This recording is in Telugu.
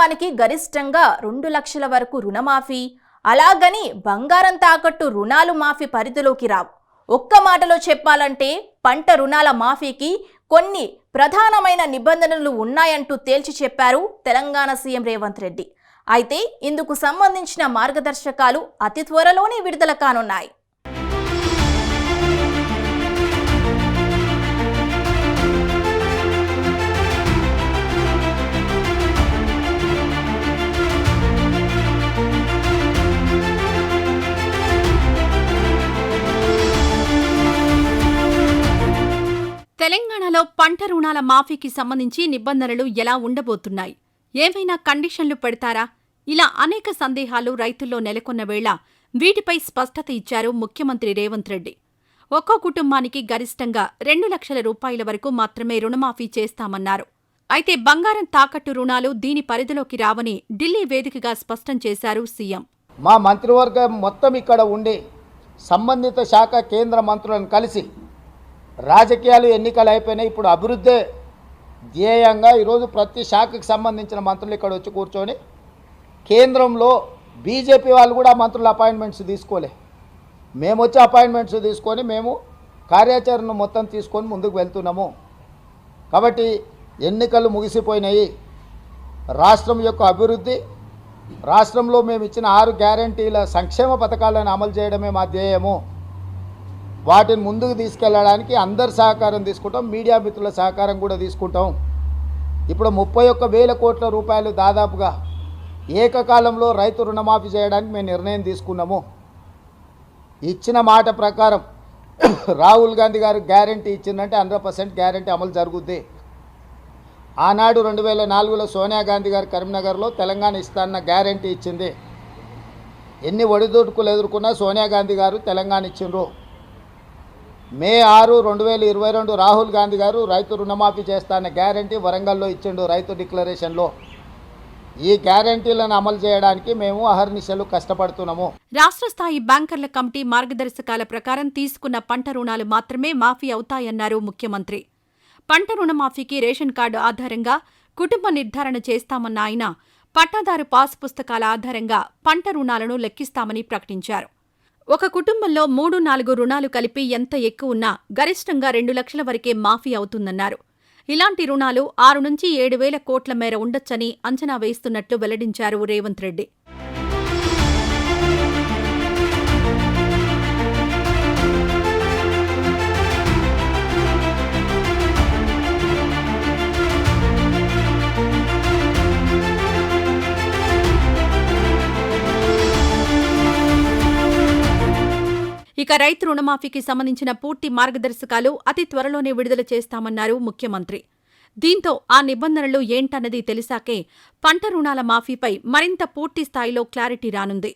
కుటుంబానికి గరిష్టంగా 2 లక్షల వరకు రుణమాఫీ, అలాగని బంగారం తాకట్టు రుణాలు మాఫీ పరిధిలోకి రావు. ఒక్క మాటలో చెప్పాలంటే పంట రుణాల మాఫీకి కొన్ని ప్రధానమైన నిబంధనలు ఉన్నాయంటూ తేల్చి చెప్పారు తెలంగాణ సీఎం రేవంత్ రెడ్డి. అయితే ఇందుకు సంబంధించిన మార్గదర్శకాలు అతి త్వరలోనే విడుదల కానున్నాయి. తెలంగాణలో పంట రుణాల మాఫీకి సంబంధించి నిబంధనలు ఎలా ఉండబోతున్నాయి? ఏమైనా కండిషన్లు పెడతారా? ఇలా అనేక సందేహాలు రైతుల్లో నెలకొన్న వేళ వీటిపై స్పష్టత ఇచ్చారు ముఖ్యమంత్రి రేవంత్ రెడ్డి. ఒక్కో కుటుంబానికి గరిష్టంగా 2 లక్షల రూపాయల వరకు మాత్రమే రుణమాఫీ చేస్తామన్నారు. అయితే బంగారం తాకట్టు రుణాలు దీని పరిధిలోకి రావని ఢిల్లీ వేదికగా స్పష్టం చేశారు సీఎం. మా మంత్రివర్గం మొత్తం ఇక్కడ ఉండి సంబంధిత శాఖ కేంద్ర మంత్రులను కలిసి రాజకీయాలు ఎన్నికలు అయిపోయినాయి, ఇప్పుడు అభివృద్ధి ధ్యేయంగా ఈరోజు ప్రతి శాఖకు సంబంధించిన మంత్రులు ఇక్కడ వచ్చి కూర్చొని కేంద్రంలో బీజేపీ వాళ్ళు కూడా మంత్రుల అపాయింట్మెంట్స్ తీసుకోలే, మేము వచ్చి అపాయింట్మెంట్స్ తీసుకొని మేము కార్యాచరణ మొత్తం తీసుకొని ముందుకు వెళ్తున్నాము. కాబట్టి ఎన్నికలు ముగిసిపోయినాయి. రాష్ట్రం యొక్క అభివృద్ధి, రాష్ట్రంలో మేము ఇచ్చిన 6 గ్యారంటీల సంక్షేమ పథకాలను అమలు చేయడమే మా ధ్యేయము. వాటిని ముందుకు తీసుకెళ్ళడానికి అందరి సహకారం తీసుకుంటాం, మీడియా మిత్రుల సహకారం కూడా తీసుకుంటాం. ఇప్పుడు 31,000 కోట్ల రూపాయలు దాదాపుగా ఏకకాలంలో రైతు రుణమాఫీ చేయడానికి మేము నిర్ణయం తీసుకున్నాము. ఇచ్చిన మాట ప్రకారం రాహుల్ గాంధీ గారు గ్యారంటీ ఇచ్చిందంటే 100% గ్యారంటీ అమలు జరుగుద్ది. ఆనాడు 2004లో సోనియా గాంధీ గారు కరీంనగర్లో తెలంగాణ ఇస్తానన్న గ్యారంటీ ఇచ్చింది. ఎన్ని ఒడిదుడుకులు ఎదుర్కొన్నా సోనియా గాంధీ గారు తెలంగాణ ఇచ్చిండ్రు. మే 6, 2022 రాహుల్ గాంధీ గారు రైతు రుణమాఫీ చేస్తానన్న గ్యారంటీ వరంగల్లో ఇచ్చిండు రైతు డిక్లరేషన్లో. ఈ గ్యారంటీలను అమలు చేయడానికి మేము అహర్నిశలు కష్టపడుతున్నాము. రాష్ట్ర స్థాయి బ్యాంకర్ల కమిటీ మార్గదర్శకాల ప్రకారం తీసుకున్న పంట రుణాలు మాత్రమే మాఫీ అవుతాయన్నారు ముఖ్యమంత్రి. పంట రుణమాఫీకి రేషన్ కార్డు ఆధారంగా కుటుంబ నిర్ధారణ చేస్తామన్న ఆయన పట్టాదారు పాస్ పుస్తకాల ఆధారంగా పంట రుణాలను లెక్కిస్తామని ప్రకటించారు. ఒక కుటుంబంలో 3-4 రుణాలు కలిపి ఎంత ఎక్కువ ఉన్నా గరిష్టంగా 2 లక్షల వరకే మాఫీ అవుతుందన్నారు. ఇలాంటి రుణాలు 6 నుంచి 7 వేల కోట్ల మేర ఉండొచ్చని అంచనా వేస్తున్నట్లు వెల్లడించారు రేవంత్ రెడ్డి. ఇక రైతు రుణమాఫీకి సంబంధించిన పూర్తి మార్గదర్శకాలు అతి త్వరలోనే విడుదల చేస్తామన్నారు ముఖ్యమంత్రి. దీంతో ఆ నిబంధనలు ఏంటన్నది తెలిసాకే పంట రుణాల మాఫీపై మరింత పూర్తి స్థాయిలో క్లారిటీ రానుంది.